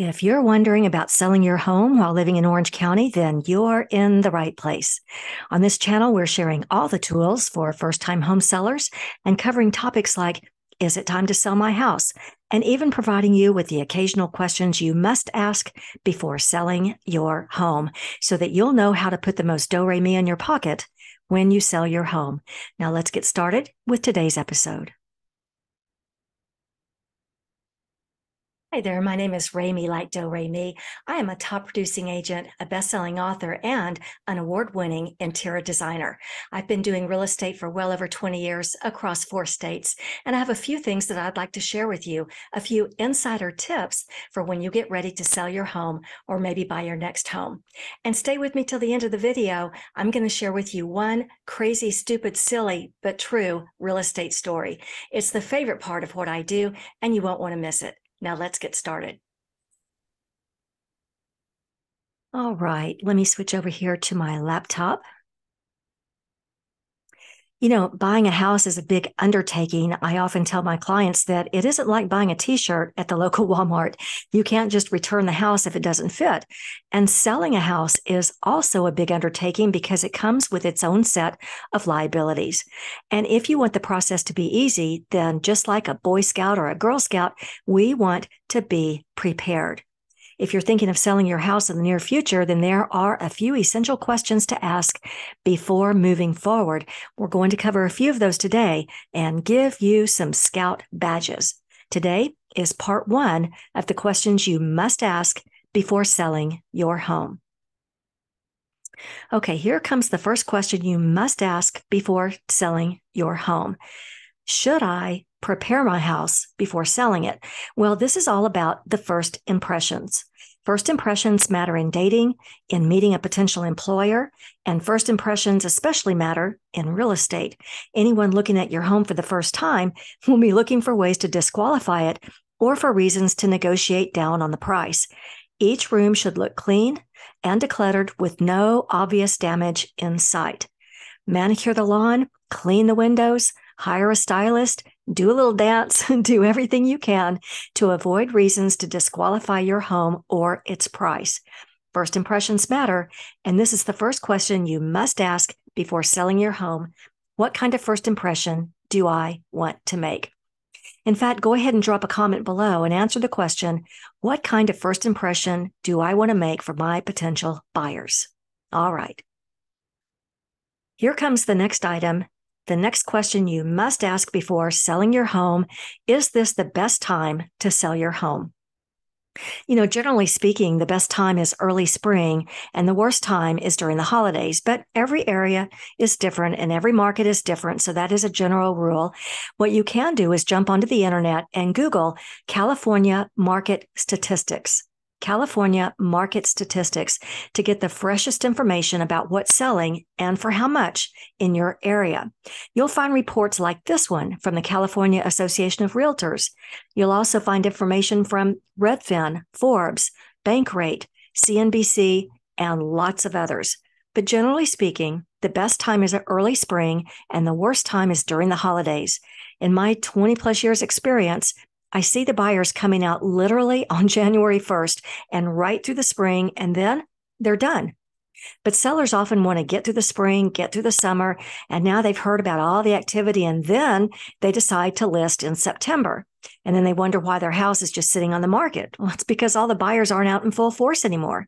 If you're wondering about selling your home while living in Orange County, then you're in the right place. On this channel, we're sharing all the tools for first-time home sellers and covering topics like, is it time to sell my house? And even providing you with the occasional questions you must ask before selling your home so that you'll know how to put the most do-re-mi in your pocket when you sell your home. Now let's get started with today's episode. Hi there, my name is Rami like Do Re Mi. I am a top producing agent, a best-selling author, and an award-winning interior designer. I've been doing real estate for well over 20 years across 4 states, and I have a few things that I'd like to share with you, a few insider tips for when you get ready to sell your home or maybe buy your next home. And stay with me till the end of the video. I'm going to share with you one crazy, stupid, silly, but true real estate story. It's the favorite part of what I do, and you won't want to miss it. Now let's get started. All right, let me switch over here to my laptop. You know, buying a house is a big undertaking. I often tell my clients that it isn't like buying a t-shirt at the local Walmart. You can't just return the house if it doesn't fit. And selling a house is also a big undertaking because it comes with its own set of liabilities. And if you want the process to be easy, then just like a Boy Scout or a Girl Scout, we want to be prepared. If you're thinking of selling your house in the near future, then there are a few essential questions to ask before moving forward. We're going to cover a few of those today and give you some Scout badges. Today is part 1 of the questions you must ask before selling your home. Okay, here comes the first question you must ask before selling your home. Should I prepare my house before selling it? Well, this is all about the first impressions. First impressions matter in dating, in meeting a potential employer, and first impressions especially matter in real estate. Anyone looking at your home for the first time will be looking for ways to disqualify it or for reasons to negotiate down on the price. Each room should look clean and decluttered with no obvious damage in sight. Manicure the lawn, clean the windows, hire a stylist, do a little dance, do everything you can to avoid reasons to disqualify your home or its price. First impressions matter, and this is the first question you must ask before selling your home. What kind of first impression do I want to make? In fact, go ahead and drop a comment below and answer the question, what kind of first impression do I want to make for my potential buyers? All right. Here comes the next item. The next question you must ask before selling your home, is this the best time to sell your home? You know, generally speaking, the best time is early spring and the worst time is during the holidays, but every area is different and every market is different, so that is a general rule. What you can do is jump onto the internet and Google California market statistics. California market statistics to get the freshest information about what's selling and for how much in your area. You'll find reports like this one from the California Association of Realtors. You'll also find information from Redfin, Forbes, Bankrate, CNBC, and lots of others. But generally speaking, the best time is early spring and the worst time is during the holidays. In my 20 plus years experience, I see the buyers coming out literally on January 1st and right through the spring, and then they're done. But sellers often want to get through the spring, get through the summer, and now they've heard about all the activity, and then they decide to list in September. And then they wonder why their house is just sitting on the market. Well, it's because all the buyers aren't out in full force anymore.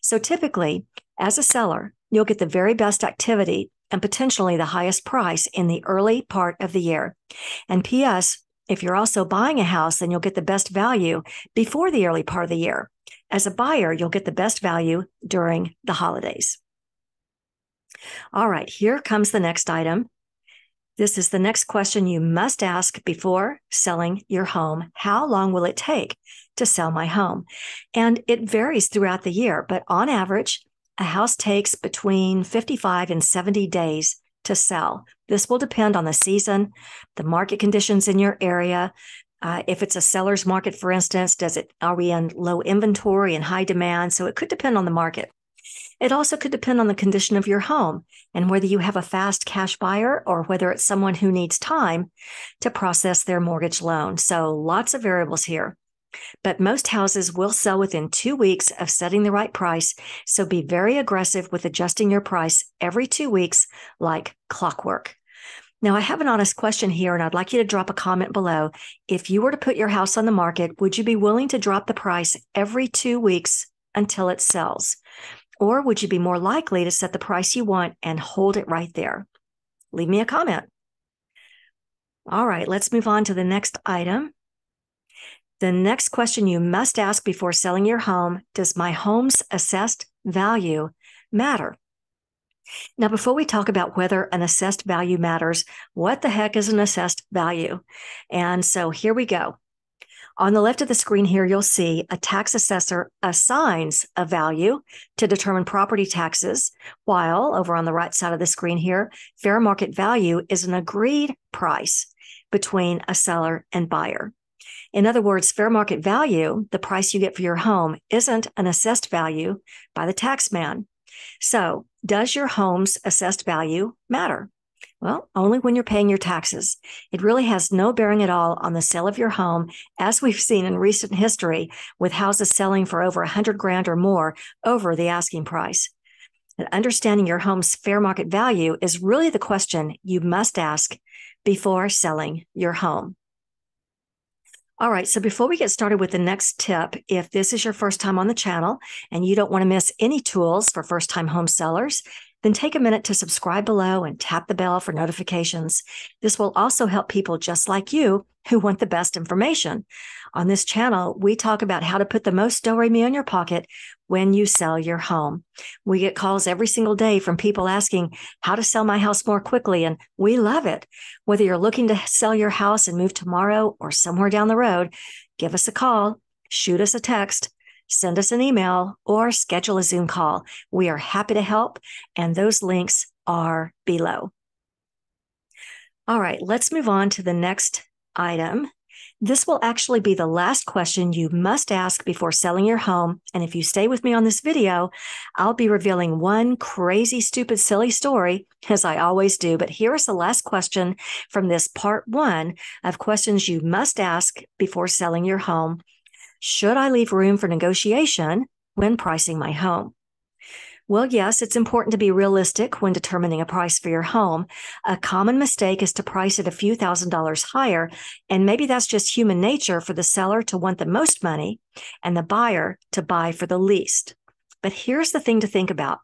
So typically, as a seller, you'll get the very best activity and potentially the highest price in the early part of the year. And P.S., if you're also buying a house, then you'll get the best value before the early part of the year. As a buyer, you'll get the best value during the holidays. All right, here comes the next item. This is the next question you must ask before selling your home. How long will it take to sell my home? And it varies throughout the year, but on average, a house takes between 55 and 70 days to sell. This will depend on the season, the market conditions in your area. If it's a seller's market, for instance, are we in low inventory and high demand? So it could depend on the market. It also could depend on the condition of your home and whether you have a fast cash buyer or whether it's someone who needs time to process their mortgage loan. So lots of variables here. But most houses will sell within 2 weeks of setting the right price, so be very aggressive with adjusting your price every 2 weeks like clockwork. Now, I have an honest question here, and I'd like you to drop a comment below. If you were to put your house on the market, would you be willing to drop the price every 2 weeks until it sells? Or would you be more likely to set the price you want and hold it right there? Leave me a comment. All right, let's move on to the next item. The next question you must ask before selling your home: does my home's assessed value matter? Now, before we talk about whether an assessed value matters, what the heck is an assessed value? And so here we go. On the left of the screen here, you'll see a tax assessor assigns a value to determine property taxes, while over on the right side of the screen here, fair market value is an agreed price between a seller and buyer. In other words, fair market value, the price you get for your home, isn't an assessed value by the tax man. So, does your home's assessed value matter? Well, only when you're paying your taxes. It really has no bearing at all on the sale of your home, as we've seen in recent history with houses selling for over $100,000 or more over the asking price. And understanding your home's fair market value is really the question you must ask before selling your home. All right, so before we get started with the next tip, if this is your first time on the channel and you don't want to miss any tools for first-time home sellers, then take a minute to subscribe below and tap the bell for notifications. This will also help people just like you who want the best information. On this channel, we talk about how to put the most do-re-mi in your pocket when you sell your home. We get calls every single day from people asking how to sell my house more quickly, and we love it. Whether you're looking to sell your house and move tomorrow or somewhere down the road, give us a call, shoot us a text, send us an email, or schedule a Zoom call. We are happy to help, and those links are below. All right, let's move on to the next item. This will actually be the last question you must ask before selling your home. And if you stay with me on this video, I'll be revealing one crazy, stupid, silly story, as I always do. But here is the last question from this part 1 of questions you must ask before selling your home. Should I leave room for negotiation when pricing my home? Well, yes, it's important to be realistic when determining a price for your home. A common mistake is to price it a few $1,000s higher, and maybe that's just human nature for the seller to want the most money and the buyer to buy for the least. But here's the thing to think about.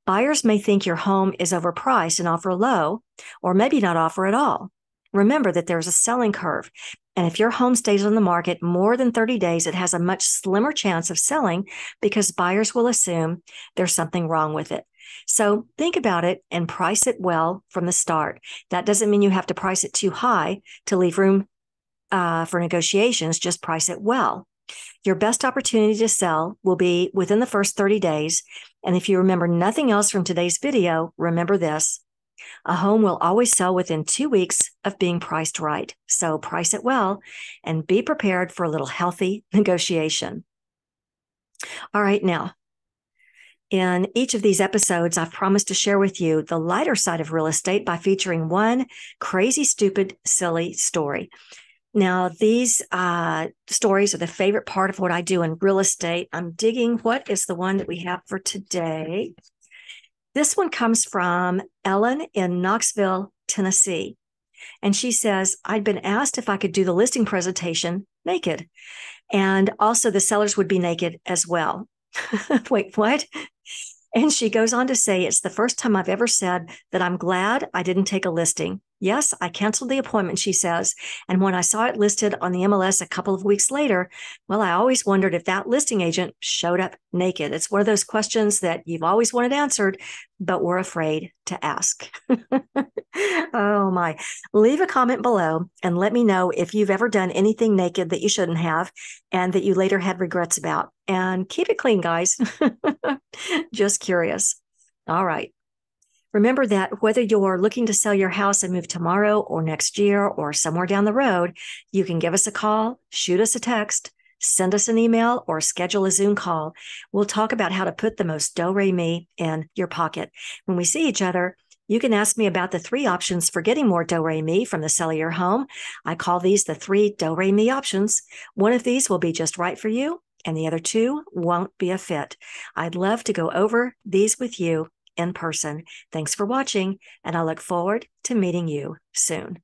Buyers may think your home is overpriced and offer low, or maybe not offer at all. Remember that there's a selling curve. And if your home stays on the market more than 30 days, it has a much slimmer chance of selling because buyers will assume there's something wrong with it. So think about it and price it well from the start. That doesn't mean you have to price it too high to leave room for negotiations. Just price it well. Your best opportunity to sell will be within the first 30 days. And if you remember nothing else from today's video, remember this. A home will always sell within 2 weeks of being priced right. So price it well and be prepared for a little healthy negotiation. All right, now, in each of these episodes, I've promised to share with you the lighter side of real estate by featuring one crazy, stupid, silly story. Now, these stories are the favorite part of what I do in real estate. I'm digging what is the one that we have for today. This one comes from Ellen in Knoxville, Tennessee. And she says, I'd been asked if I could do the listing presentation naked. And also the sellers would be naked as well. Wait, what? And she goes on to say, it's the first time I've ever said that I'm glad I didn't take a listing. Yes, I canceled the appointment, she says. And when I saw it listed on the MLS a couple of weeks later, well, I always wondered if that listing agent showed up naked. It's one of those questions that you've always wanted answered, but were afraid to ask. Oh my. Leave a comment below and let me know if you've ever done anything naked that you shouldn't have and that you later had regrets about. And keep it clean, guys. Just curious. All right. Remember that whether you're looking to sell your house and move tomorrow or next year or somewhere down the road, you can give us a call, shoot us a text, send us an email, or schedule a Zoom call. We'll talk about how to put the most do-re-mi in your pocket. When we see each other, You can ask me about the 3 options for getting more Do-Re-Mi from the sale of your home. I call these the 3 Do-Re-Mi options. One of these will be just right for you, and the other 2 won't be a fit. I'd love to go over these with you in person. Thanks for watching, and I look forward to meeting you soon.